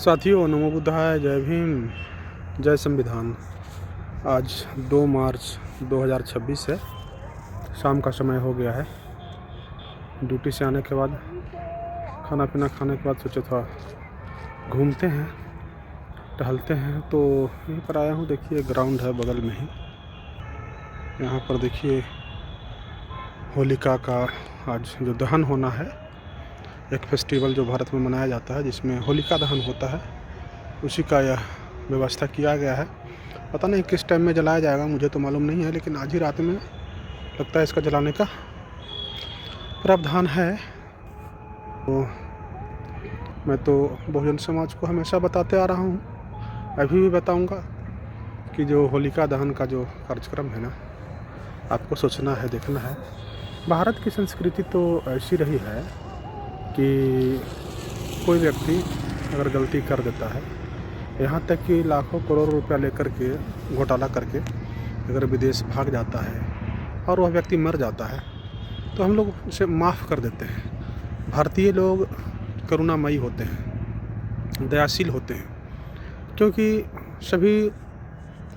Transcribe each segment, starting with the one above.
साथियों, नमो बुद्धाय, जय भीम, जय संविधान। आज 2 मार्च 2026 है। शाम का समय हो गया है। ड्यूटी से आने के बाद खाना पीना खाने के बाद सोचे थोड़ा घूमते हैं, टहलते हैं। तो यहीं पर आया हूँ। देखिए ग्राउंड है बगल में ही। यहाँ पर देखिए होलिका का आज जो दहन होना है, एक फेस्टिवल जो भारत में मनाया जाता है जिसमें होलिका दहन होता है, उसी का यह व्यवस्था किया गया है। पता नहीं किस टाइम में जलाया जाएगा, मुझे तो मालूम नहीं है, लेकिन आज ही रात में लगता है इसका जलाने का प्रावधान है। तो मैं तो बहुजन समाज को हमेशा बताते आ रहा हूँ, अभी भी बताऊँगा कि जो होलिका दहन का जो कार्यक्रम है ना, आपको सोचना है, देखना है। भारत की संस्कृति तो ऐसी रही है कि कोई व्यक्ति अगर गलती कर देता है, यहाँ तक कि लाखों करोड़ रुपया लेकर के घोटाला करके अगर विदेश भाग जाता है और वह व्यक्ति मर जाता है, तो हम लोग उसे माफ़ कर देते हैं। भारतीय लोग करुणामयी होते हैं, दयाशील होते हैं, क्योंकि सभी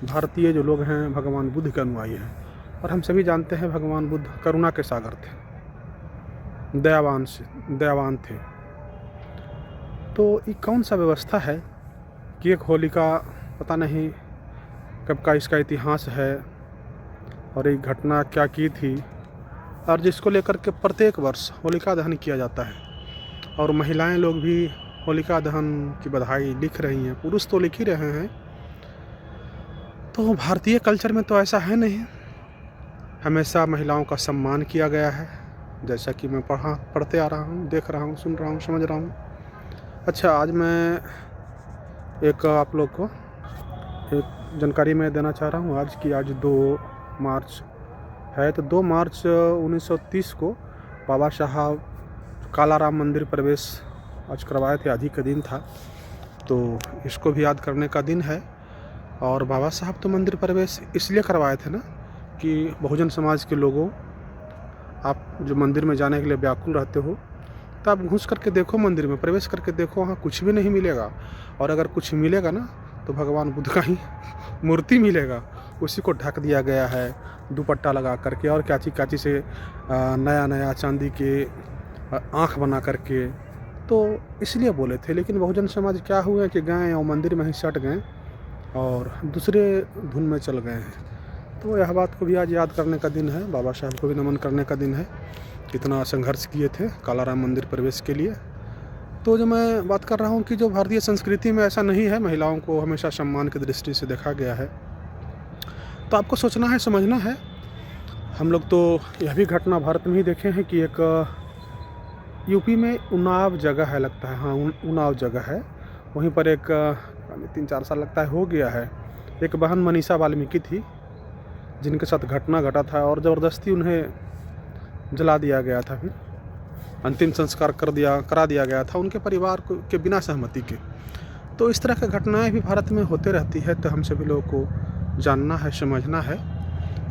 भारतीय जो लोग हैं भगवान बुद्ध के अनुयायी हैं। और हम सभी जानते हैं भगवान बुद्ध करुणा के सागर थे, दयावान थे। तो ये कौन सा व्यवस्था है कि एक होलिका, पता नहीं कब का इसका इतिहास है और एक घटना क्या की थी, और जिसको लेकर के प्रत्येक वर्ष होलिका दहन किया जाता है। और महिलाएं लोग भी होलिका दहन की बधाई लिख रही हैं, पुरुष तो लिख ही रहे हैं। तो भारतीय कल्चर में तो ऐसा है नहीं। हमेशा महिलाओं का सम्मान किया गया है, जैसा कि मैं पढ़ते आ रहा हूँ, देख रहा हूँ, सुन रहा हूँ, समझ रहा हूँ। अच्छा, आज मैं एक आप लोग को एक जानकारी मैं देना चाह रहा हूँ। आज 2 मार्च है। तो 2 मार्च 1930 को बाबा साहब कालाराम मंदिर प्रवेश आज करवाए थे, आज ही का दिन था। तो इसको भी याद करने का दिन है। और बाबा साहब तो मंदिर प्रवेश इसलिए करवाए थे ना कि बहुजन समाज के लोगों, आप जो मंदिर में जाने के लिए व्याकुल रहते हो, तो आप घुस करके देखो, मंदिर में प्रवेश करके देखो, वहाँ कुछ भी नहीं मिलेगा। और अगर कुछ मिलेगा ना, तो भगवान बुद्ध का ही मूर्ति मिलेगा। उसी को ढक दिया गया है दुपट्टा लगा करके, और काची से नया चांदी के आँख बना करके। तो इसलिए बोले थे। लेकिन बहुजन समाज क्या हुए कि गए और मंदिर में ही सट गए और दूसरे धुन में चल गए हैं। तो यह बात को भी आज याद करने का दिन है, बाबा साहब को भी नमन करने का दिन है। कितना संघर्ष किए थे कालाराम मंदिर प्रवेश के लिए। तो जो मैं बात कर रहा हूँ कि जो भारतीय संस्कृति में ऐसा नहीं है, महिलाओं को हमेशा सम्मान की दृष्टि से देखा गया है। तो आपको सोचना है, समझना है। हम लोग तो यह भी घटना भारत में ही देखे हैं कि एक यूपी में उन्नाव जगह है, लगता है, हाँ उन्नाव जगह है, वहीं पर एक 3-4 साल लगता है हो गया है, एक बहन मनीषा वाल्मीकि थी जिनके साथ घटना घटा था और ज़बरदस्ती उन्हें जला दिया गया था। फिर अंतिम संस्कार करा दिया गया था उनके परिवार के बिना सहमति के। तो इस तरह की घटनाएं भी भारत में होते रहती है। तो हम सभी लोगों को जानना है, समझना है,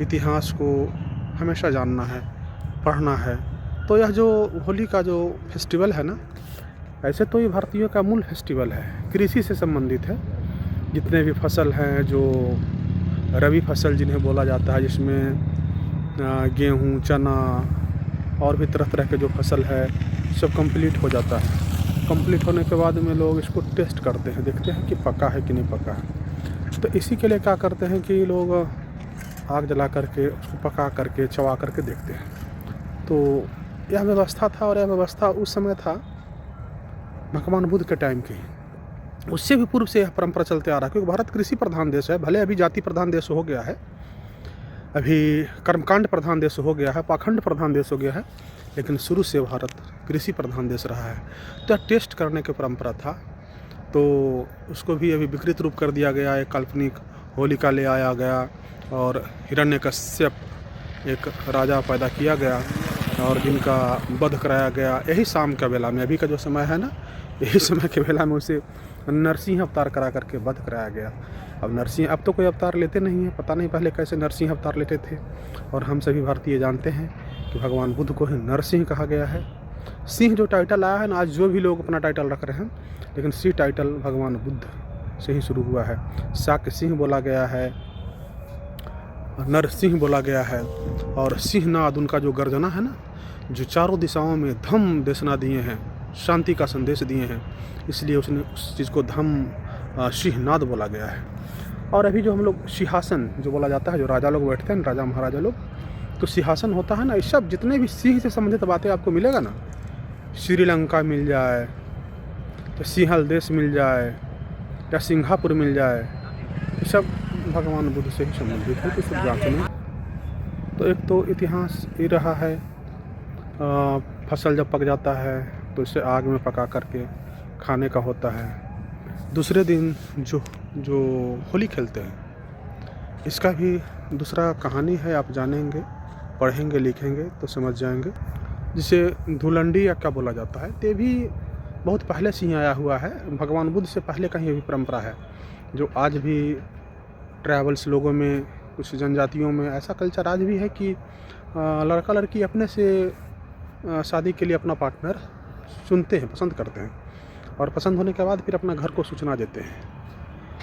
इतिहास को हमेशा जानना है, पढ़ना है। तो यह जो होली का जो फेस्टिवल है ना, ऐसे तो ये भारतीयों का मूल फेस्टिवल है, कृषि से संबंधित है। जितने भी फसल हैं, जो रबी फसल जिन्हें बोला जाता है, जिसमें गेहूँ, चना और भी तरह तरह के जो फसल है, सब कंप्लीट हो जाता है। कंप्लीट होने के बाद में लोग इसको टेस्ट करते हैं, देखते हैं कि पका है कि नहीं पका है। तो इसी के लिए क्या करते हैं कि लोग आग जला करके उसको पका करके चबा करके देखते हैं। तो यह व्यवस्था था, और यह व्यवस्था उस समय था भगवान बुद्ध के टाइम की। उससे भी पूर्व से यह परंपरा चलते आ रहा है, क्योंकि भारत कृषि प्रधान देश है। भले अभी जाति प्रधान देश हो गया है, अभी कर्मकांड प्रधान देश हो गया है, पाखंड प्रधान देश हो गया है, लेकिन शुरू से भारत कृषि प्रधान देश रहा है। तो टेस्ट करने की परंपरा था। तो उसको भी अभी विकृत रूप कर दिया गया, एक काल्पनिक होलिका ले आया गया और हिरण्यकश्यप एक राजा पैदा किया गया और जिनका वध कराया गया यही शाम का बेला में। अभी का जो समय है ना, यही समय के बेला में उसे नरसिंह अवतार करा करके वध कराया गया। अब नरसिंह, अब तो कोई अवतार लेते नहीं है, पता नहीं पहले कैसे नरसिंह अवतार लेते थे। और हम सभी भारतीय जानते हैं कि भगवान बुद्ध को ही नरसिंह कहा गया है। सिंह जो टाइटल आया है ना, आज जो भी लोग अपना टाइटल रख रहे हैं, लेकिन सिंह टाइटल भगवान बुद्ध से ही शुरू हुआ है। शाक्य सिंह बोला गया है, नरसिंह बोला गया है, और सिंहनाद उनका जो गर्जना है ना, जो चारों दिशाओं में धम देशना दिए हैं, शांति का संदेश दिए हैं, इसलिए उसने उस चीज़ को धम सिंहनाद बोला गया है। और अभी जो हम लोग सिंहासन जो बोला जाता है, जो राजा लोग बैठते हैं, राजा महाराजा लोग, तो सिंहासन होता है ना, इस सब जितने भी सिंह से संबंधित बातें आपको मिलेगा ना, श्रीलंका मिल जाए, तो सिंहल देश मिल जाए, या सिंगापुर मिल जाए, ये सब भगवान बुद्ध से ही संबंधित है। तो सब जांचने तो एक तो इतिहास ये रहा है, फसल जब पक जाता है तो इसे आग में पका करके खाने का होता है। दूसरे दिन जो होली खेलते हैं, इसका भी दूसरा कहानी है, आप जानेंगे, पढ़ेंगे, लिखेंगे तो समझ जाएंगे। जिसे धुलंडी या क्या बोला जाता है, ये भी बहुत पहले से ही आया हुआ है, भगवान बुद्ध से पहले का ही भी परंपरा है, जो आज भी ट्रैवल्स लोगों में, कुछ जनजातियों में ऐसा कल्चर आज भी है कि लड़का लड़की अपने से शादी के लिए अपना पार्टनर चुनते हैं, पसंद करते हैं, और पसंद होने के बाद फिर अपना घर को सूचना देते हैं।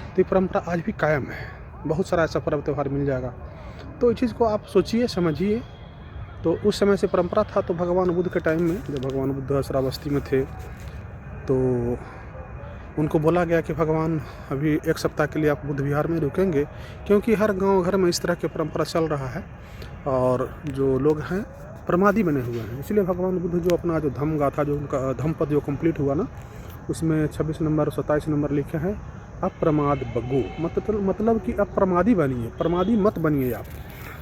तो ये परंपरा आज भी कायम है, बहुत सारा ऐसा पर्व त्यौहार मिल जाएगा। तो इस चीज़ को आप सोचिए, समझिए। तो उस समय से परंपरा था। तो भगवान बुद्ध के टाइम में, जब भगवान बुद्ध श्रावस्ती में थे, तो उनको बोला गया कि भगवान अभी 1 सप्ताह के लिए आप बुद्ध विहार में रुकेंगे, क्योंकि हर गांव घर में इस तरह की परंपरा चल रहा है और जो लोग हैं प्रमादी बने हुए हैं। इसलिए भगवान बुद्ध जो अपना जो धम्म गाथा, जो उनका धम्म पद जो कंप्लीट हुआ ना, उसमें 26 नंबर और 27 नंबर लिखे हैं, अप्रमाद बगो, मतलब कि अप्रमादी बनिए, प्रमादी मत बनिए, आप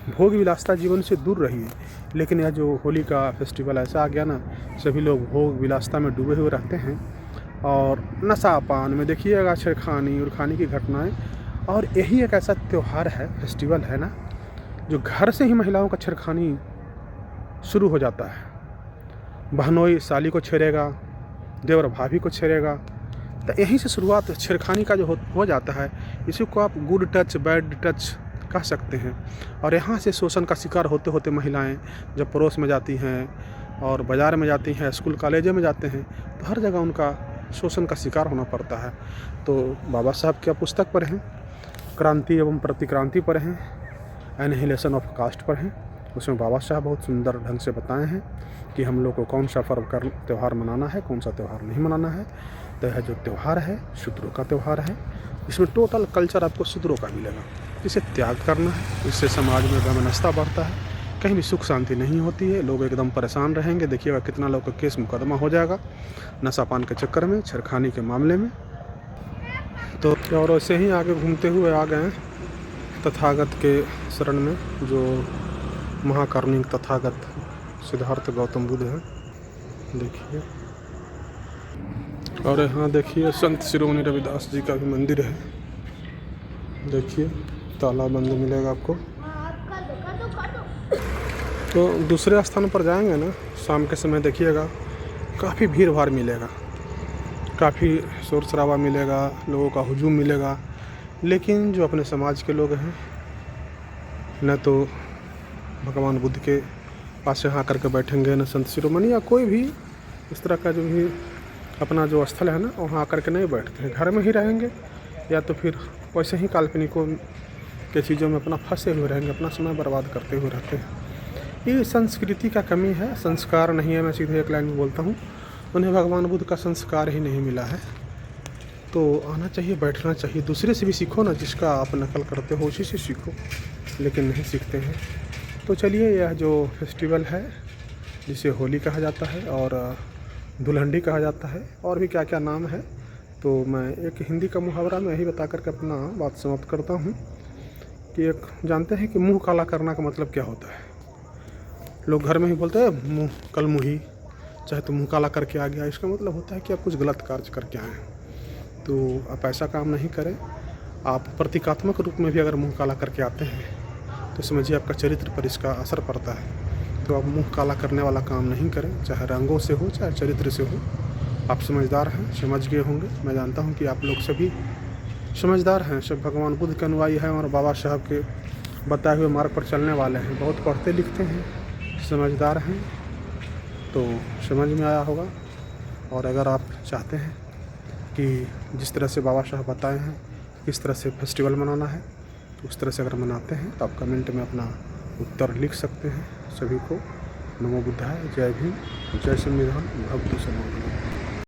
भोग विलासता जीवन से दूर रहिए। लेकिन यह जो होली का फेस्टिवल ऐसा आ गया ना, सभी लोग भोग विलासता में डूबे हुए रहते हैं और नशापान में देखिएगा, छेड़खानी उड़खानी की घटनाएं। और यही एक ऐसा त्यौहार है, फेस्टिवल है ना, जो घर से ही महिलाओं का छेड़खानी शुरू हो जाता है। बहनोई साली को छेड़ेगा, देवर भाभी को छेड़ेगा, तो यहीं से शुरुआत छेड़खानी का जो हो जाता है। इसी को आप गुड टच बैड टच कह सकते हैं। और यहाँ से शोषण का शिकार होते होते महिलाएं जब पड़ोस में जाती हैं और बाज़ार में जाती हैं, स्कूल कॉलेजों में जाते हैं, तो हर जगह उनका शोषण का शिकार होना पड़ता है। तो बाबा साहब की पुस्तक पढ़ें, क्रांति एवं प्रतिक्रांति पढ़ें, एनहिलेशन ऑफ कास्ट पढ़ें, उसमें बाबा साहब बहुत सुंदर ढंग से बताए हैं कि हम लोग को कौन सा पर्व त्यौहार मनाना है, कौन सा त्यौहार नहीं मनाना है। तो यह जो त्यौहार है शूद्रों का त्यौहार है, इसमें टोटल कल्चर आपको शूद्रों का मिलेगा। इसे त्याग करना है, इससे समाज में वैमनस्यता बढ़ता है, कहीं भी सुख शांति नहीं होती है, लोग एकदम परेशान रहेंगे। देखिएगा कितना लोग का केस मुकदमा हो जाएगा नशापान के चक्कर में, छेड़खानी के मामले में। तो और ऐसे ही आगे घूमते हुए आ गए तथागत के शरण में, जो महाकारुणिक तथागत सिद्धार्थ गौतम बुद्ध हैं। देखिए, और यहाँ देखिए संत शिरोमणि रविदास जी का भी मंदिर है। देखिए ताला बंद मिलेगा आपको। तो दूसरे स्थान पर जाएंगे ना, शाम के समय देखिएगा काफ़ी भीड़ भाड़ मिलेगा, काफ़ी शोर शराबा मिलेगा, लोगों का हुजूम मिलेगा। लेकिन जो अपने समाज के लोग हैं, न तो भगवान बुद्ध के पास यहाँ आकर के बैठेंगे, न संत शिरोमणि या कोई भी इस तरह का जो भी अपना जो स्थल है ना, वहाँ आकर के नहीं बैठते हैं, घर में ही रहेंगे, या तो फिर वैसे ही काल्पनिकों के चीज़ों में अपना फंसे हुए रहेंगे, अपना समय बर्बाद करते हुए रहते हैं। ये संस्कृति का कमी है, संस्कार नहीं है। मैं सीधे एक लाइन में बोलता हूँ, उन्हें भगवान बुद्ध का संस्कार ही नहीं मिला है। तो आना चाहिए, बैठना चाहिए, दूसरे से भी सीखो ना, जिसका आप नकल करते हो उसी से सीखो, लेकिन नहीं सीखते हैं। तो चलिए, यह जो फेस्टिवल है जिसे होली कहा जाता है और दुल्हंडी कहा जाता है, और भी क्या क्या नाम है, तो मैं एक हिंदी का मुहावरा में यही बता करके अपना बात समाप्त करता हूँ कि एक जानते हैं कि मुंह काला करना का मतलब क्या होता है। लोग घर में ही बोलते हैं मुँह कल मुही, चाहे तो मुँह काला करके आ गया। इसका मतलब होता है कि आप कुछ गलत कार्य करके आए हैं। तो आप ऐसा काम नहीं करें। आप प्रतीकात्मक रूप में भी अगर मुँह काला करके आते हैं तो समझिए आपका चरित्र पर इसका असर पड़ता है। तो आप मुँह काला करने वाला काम नहीं करें, चाहे रंगों से हो चाहे चरित्र से हो। आप समझदार हैं, समझ गए होंगे। मैं जानता हूं कि आप लोग सभी समझदार हैं, सब भगवान बुद्ध के अनुयायी हैं और बाबा साहब के बताए हुए मार्ग पर चलने वाले हैं। बहुत पढ़ते लिखते हैं, समझदार हैं। तो तो समझ में आया होगा। और अगर आप चाहते हैं कि जिस तरह से बाबा साहब बताए हैं किस तरह से फेस्टिवल मनाना है, तो उस तरह से अगर मनाते हैं तो आप कमेंट में अपना उत्तर लिख सकते हैं। सभी को नमो बुद्धाय, जय भीम, जय संविधान, भक्ति समागम।